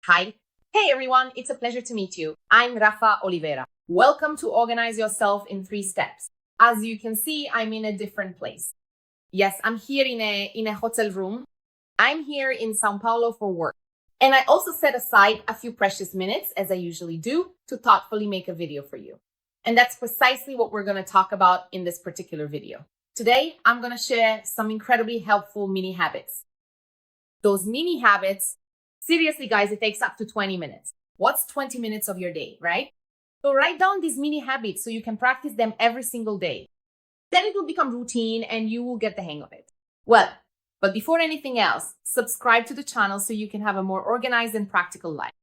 Hi. Hey everyone, it's a pleasure to meet you. I'm Rafa Oliveira. Welcome to Organize Yourself in 3 Steps. As you can see, I'm in a different place. Yes, I'm here in a hotel room. I'm here in Sao Paulo for work. And I also set aside a few precious minutes, as I usually do, to thoughtfully make a video for you. And that's precisely what we're going to talk about in this particular video. Today, I'm going to share some incredibly helpful mini habits. Those mini habits, seriously, guys, it takes up to 20 minutes. What's 20 minutes of your day, right? So write down these mini habits so you can practice them every single day. Then it will become routine and you will get the hang of it. Well, but before anything else, subscribe to the channel so you can have a more organized and practical life.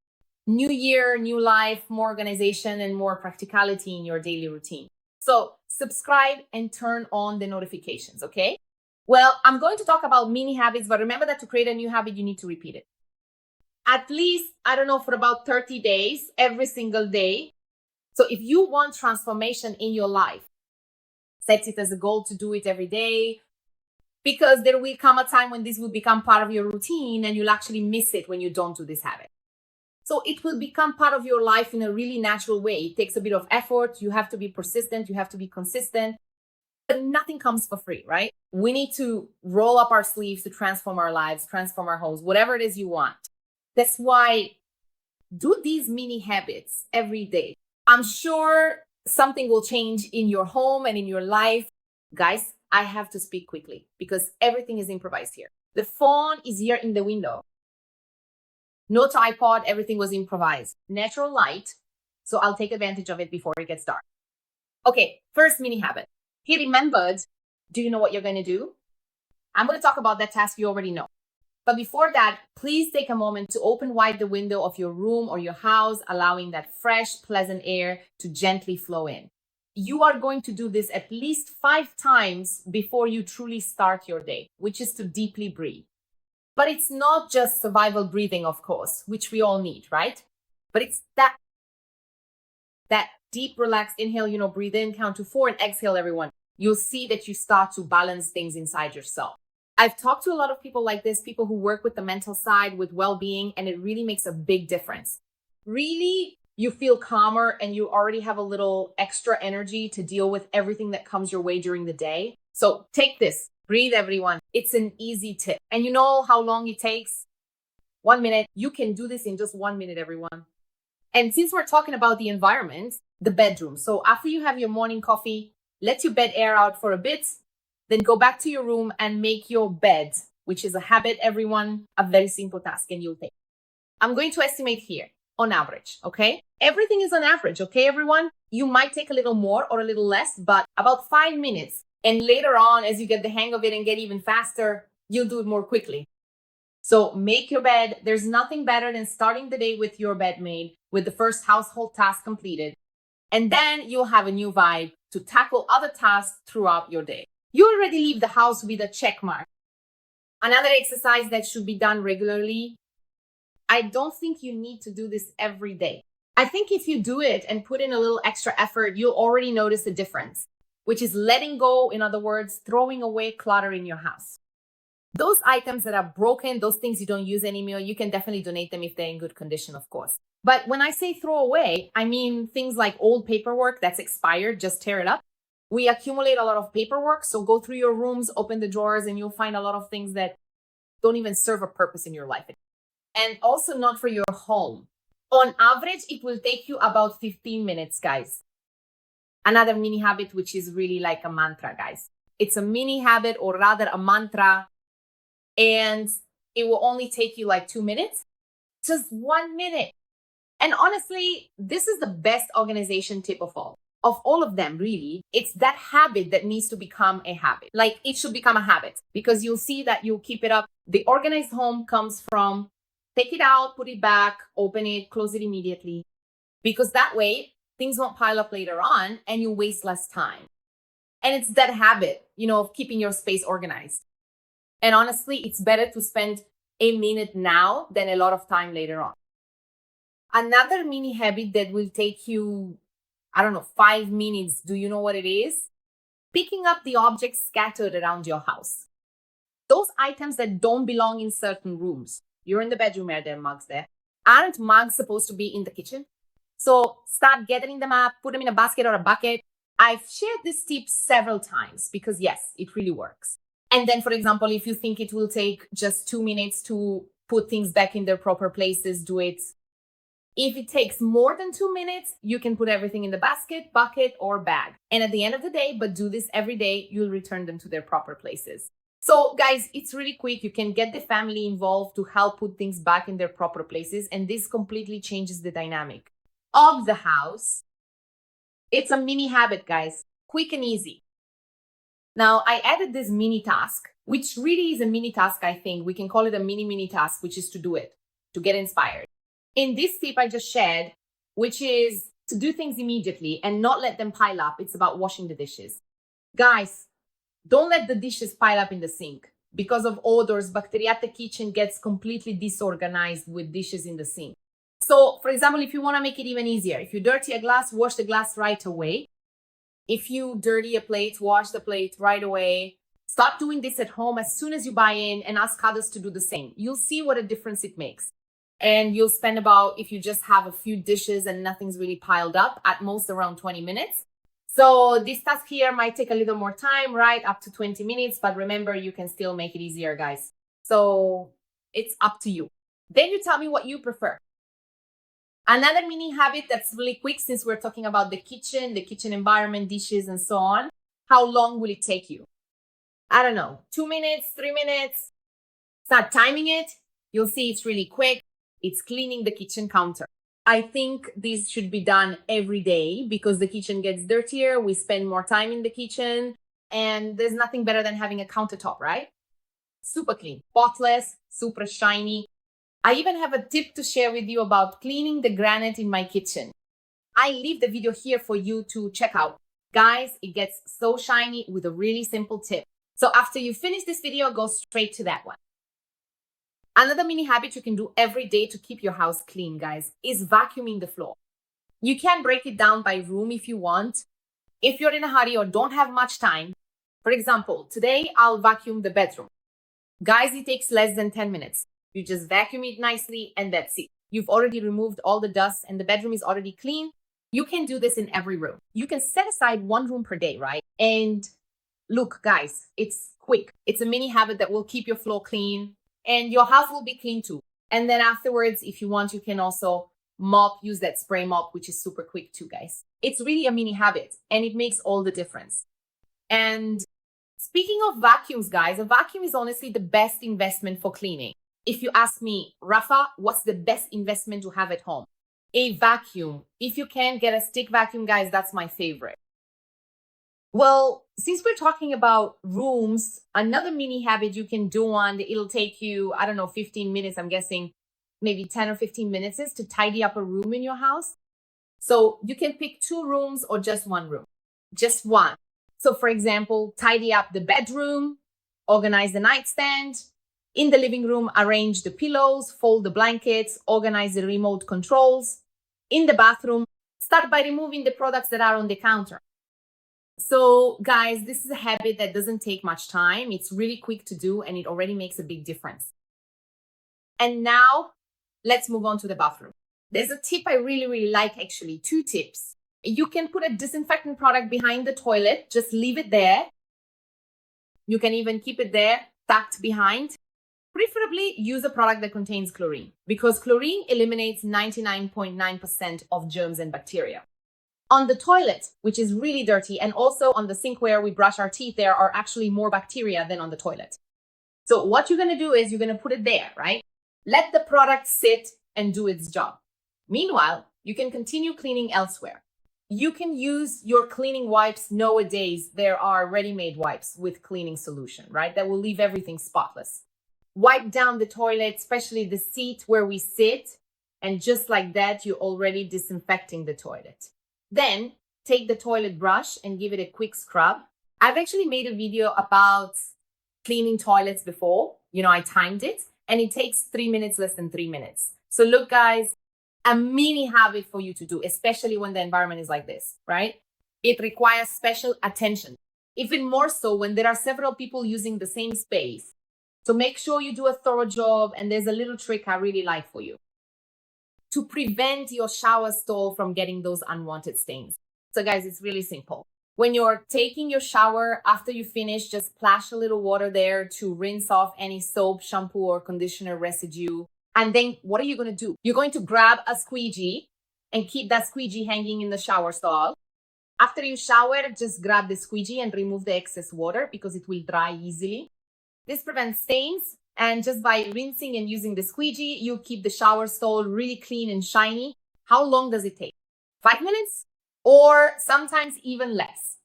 New year, new life, more organization and more practicality in your daily routine. So subscribe and turn on the notifications, okay? Well, I'm going to talk about mini habits, but remember that to create a new habit, you need to repeat it. At least, I don't know, for about 30 days, every single day. So if you want transformation in your life, set it as a goal to do it every day, because there will come a time when this will become part of your routine and you'll actually miss it when you don't do this habit. So it will become part of your life in a really natural way. It takes a bit of effort. You have to be persistent. You have to be consistent. But nothing comes for free, right? We need to roll up our sleeves to transform our lives, transform our homes, whatever it is you want. That's why do these mini habits every day. I'm sure something will change in your home and in your life. Guys, I have to speak quickly because everything is improvised here. The phone is here in the window. No tripod, everything was improvised. Natural light, so I'll take advantage of it before it gets dark. Okay, first mini habit. He remembered, do you know what you're going to do? I'm going to talk about that task you already know. But before that, please take a moment to open wide the window of your room or your house, allowing that fresh, pleasant air to gently flow in. You are going to do this at least 5 times before you truly start your day, which is to deeply breathe. But it's not just survival breathing, of course, which we all need, right? But it's that deep, relaxed inhale, breathe in, count to 4 and exhale, everyone. You'll see that you start to balance things inside yourself. I've talked to a lot of people like this, people who work with the mental side, with well-being, and it really makes a big difference. Really, you feel calmer and you already have a little extra energy to deal with everything that comes your way during the day. So take this, breathe, everyone. It's an easy tip. And you know how long it takes? 1 minute. You can do this in just 1 minute, everyone. And since we're talking about the environment, the bedroom. So after you have your morning coffee, let your bed air out for a bit. Then go back to your room and make your bed, which is a habit, everyone, a very simple task, and you'll take. I'm going to estimate here on average, okay? Everything is on average, okay, everyone? You might take a little more or a little less, but about 5 minutes. And later on, as you get the hang of it and get even faster, you'll do it more quickly. So make your bed. There's nothing better than starting the day with your bed made, with the first household task completed. And then you'll have a new vibe to tackle other tasks throughout your day. You already leave the house with a check mark. Another exercise that should be done regularly. I don't think you need to do this every day. I think if you do it and put in a little extra effort, you'll already notice a difference, which is letting go, in other words, throwing away clutter in your house. Those items that are broken, those things you don't use anymore, you can definitely donate them if they're in good condition, of course. But when I say throw away, I mean things like old paperwork that's expired, just tear it up. We accumulate a lot of paperwork, so go through your rooms, open the drawers, and you'll find a lot of things that don't even serve a purpose in your life. And also not for your home. On average, it will take you about 15 minutes, guys. Another mini habit, which is really like a mantra, guys. It's a mini habit, or rather a mantra, and it will only take you like 2 minutes. Just 1 minute. And honestly, this is the best organization tip of all. Of all of them, really, it's that habit that needs to become a habit. Like it should become a habit because you'll see that you'll keep it up. The organized home comes from take it out, put it back, open it, close it immediately. Because that way, things won't pile up later on and you waste less time. And it's that habit, of keeping your space organized. And honestly, it's better to spend a minute now than a lot of time later on. Another mini habit that will take you 5 minutes. Do you know what it is? Picking up the objects scattered around your house. Those items that don't belong in certain rooms. You're in the bedroom, there are mugs there. Aren't mugs supposed to be in the kitchen? So start gathering them up, put them in a basket or a bucket. I've shared this tip several times because yes, it really works. And then, for example, if you think it will take just 2 minutes to put things back in their proper places, do it. If it takes more than 2 minutes, you can put everything in the basket, bucket, or bag. And at the end of the day, but do this every day, you'll return them to their proper places. So guys, it's really quick. You can get the family involved to help put things back in their proper places. And this completely changes the dynamic of the house. It's a mini habit, guys. Quick and easy. Now, I added this mini task, which really is a mini task, I think. We can call it a mini task, which is to do it, to get inspired. In this tip I just shared, which is to do things immediately and not let them pile up. It's about washing the dishes. Guys, don't let the dishes pile up in the sink. Because of odors, Bacteriate kitchen gets completely disorganized with dishes in the sink. So, for example, if you want to make it even easier, if you dirty a glass, wash the glass right away. If you dirty a plate, wash the plate right away. Start doing this at home as soon as you buy in and ask others to do the same. You'll see what a difference it makes. And you'll spend about, if you just have a few dishes and nothing's really piled up, at most around 20 minutes. So this task here might take a little more time, right? Up to 20 minutes. But remember, you can still make it easier, guys. So it's up to you. Then you tell me what you prefer. Another mini habit that's really quick, since we're talking about the kitchen environment, dishes, and so on. How long will it take you? I don't know, 2 minutes, 3 minutes. Start timing it. You'll see it's really quick. It's cleaning the kitchen counter. I think this should be done every day because the kitchen gets dirtier. We spend more time in the kitchen, and there's nothing better than having a countertop, right? Super clean, spotless, super shiny. I even have a tip to share with you about cleaning the granite in my kitchen. I leave the video here for you to check out. Guys, it gets so shiny with a really simple tip. So after you finish this video, go straight to that one. Another mini habit you can do every day to keep your house clean, guys, is vacuuming the floor. You can break it down by room if you want. If you're in a hurry or don't have much time, for example, today I'll vacuum the bedroom. Guys, it takes less than 10 minutes. You just vacuum it nicely and that's it. You've already removed all the dust and the bedroom is already clean. You can do this in every room. You can set aside one room per day, right? And look, guys, it's quick. It's a mini habit that will keep your floor clean. And your house will be clean too. And then afterwards, if you want, you can also mop, use that spray mop, which is super quick too, guys. It's really a mini habit and it makes all the difference. And speaking of vacuums, guys, a vacuum is honestly the best investment for cleaning. If you ask me, Rafa, what's the best investment to have at home? A vacuum. If you can get a stick vacuum, guys, that's my favorite. Well, since we're talking about rooms, another mini habit you can do it'll take you, I don't know, 15 minutes, I'm guessing maybe 10 or 15 minutes is to tidy up a room in your house. So you can pick 2 rooms or just 1 room, just one. So for example, tidy up the bedroom, organize the nightstand. In the living room, arrange the pillows, fold the blankets, organize the remote controls. In the bathroom, start by removing the products that are on the counter. So guys, this is a habit that doesn't take much time. It's really quick to do and it already makes a big difference. And now let's move on to the bathroom. There's a tip I really like, actually, 2 tips. You can put a disinfectant product behind the toilet, just leave it there. You can even keep it there, tucked behind. Preferably use a product that contains chlorine because chlorine eliminates 99.9% of germs and bacteria. On the toilet, which is really dirty, and also on the sink where we brush our teeth, there are actually more bacteria than on the toilet. So what you're going to do is you're going to put it there, right? Let the product sit and do its job. Meanwhile, you can continue cleaning elsewhere. You can use your cleaning wipes. Nowadays, there are ready-made wipes with cleaning solution, right? That will leave everything spotless. Wipe down the toilet, especially the seat where we sit. And just like that, you're already disinfecting the toilet. Then take the toilet brush and give it a quick scrub. I've actually made a video about cleaning toilets before. I timed it and it takes 3 minutes, less than 3 minutes. So look, guys, a mini habit for you to do, especially when the environment is like this, right? It requires special attention, even more so when there are several people using the same space. So make sure you do a thorough job. And there's a little trick I really like for you. to prevent your shower stall from getting those unwanted stains. So guys, it's really simple. When you're taking your shower, after you finish, just splash a little water there to rinse off any soap, shampoo, or conditioner residue. And then what are you going to do? You're going to grab a squeegee and keep that squeegee hanging in the shower stall. After you shower, just grab the squeegee and remove the excess water because it will dry easily. This prevents stains. And just by rinsing and using the squeegee, you keep the shower stall really clean and shiny. How long does it take? 5 minutes? Or sometimes even less.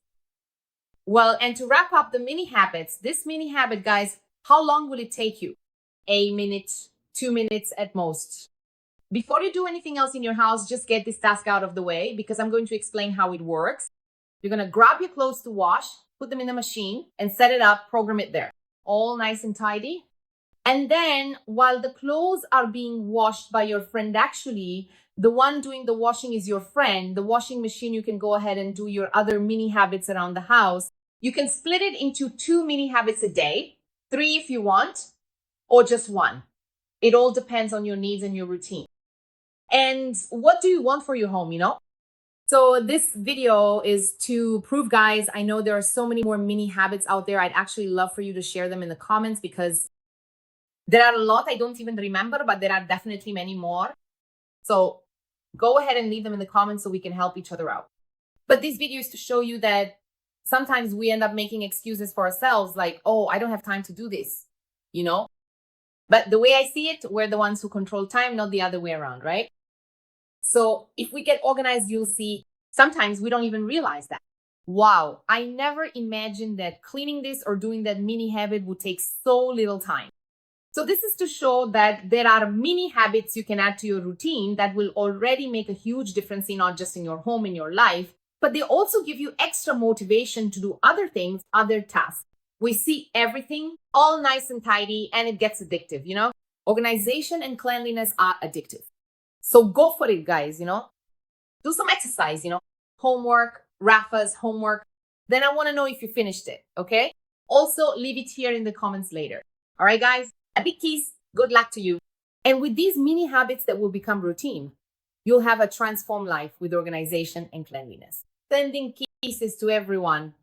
Well, and to wrap up the mini habits, this mini habit, guys, how long will it take you? A minute, 2 minutes at most. Before you do anything else in your house, just get this task out of the way because I'm going to explain how it works. You're going to grab your clothes to wash, put them in the machine, and set it up, program it there. All nice and tidy. And then while the clothes are being washed by your friend, actually, the one doing the washing is your friend. The washing machine, you can go ahead and do your other mini habits around the house. You can split it into 2 mini habits a day, 3 if you want, or just 1. It all depends on your needs and your routine. And what do you want for your home, So this video is to prove, guys, I know there are so many more mini habits out there. I'd actually love for you to share them in the comments because there are a lot I don't even remember, but there are definitely many more. So go ahead and leave them in the comments so we can help each other out. But this video is to show you that sometimes we end up making excuses for ourselves like, oh, I don't have time to do this, But the way I see it, we're the ones who control time, not the other way around, right? So if we get organized, you'll see sometimes we don't even realize that. Wow, I never imagined that cleaning this or doing that mini habit would take so little time. So this is to show that there are mini habits you can add to your routine that will already make a huge difference not just in your home, in your life, but they also give you extra motivation to do other things, other tasks. We see everything all nice and tidy and it gets addictive, Organization and cleanliness are addictive. So go for it, guys, Do some exercise, Homework, Rafa's homework. Then I want to know if you finished it, okay? Also, leave it here in the comments later. All right, guys? A big kiss. Good luck to you. And with these mini habits that will become routine, you'll have a transformed life with organization and cleanliness. Sending kisses to everyone.